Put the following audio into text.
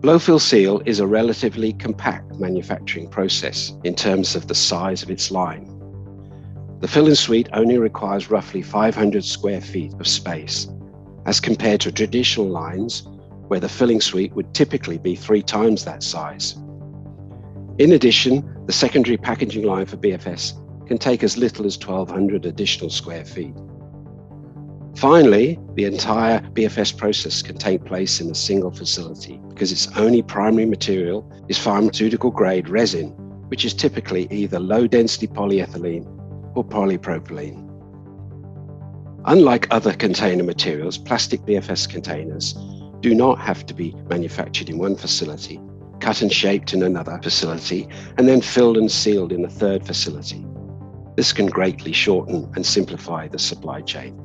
Blow-fill seal is a relatively compact manufacturing process in terms of the size of its line. The fill and suite only requires roughly 500 square feet of space, as compared to traditional lines where the filling suite would typically be 3 times that size. In addition, the secondary packaging line for BFS can take as little as 1,200 additional square feet. Finally, the entire BFS process can take place in a single facility because its only primary material is pharmaceutical-grade resin, which is typically either low-density polyethylene or polypropylene. Unlike other container materials, plastic BFS containers do not have to be manufactured in one facility, cut and shaped in another facility, and then filled and sealed in a third facility. This can greatly shorten and simplify the supply chain.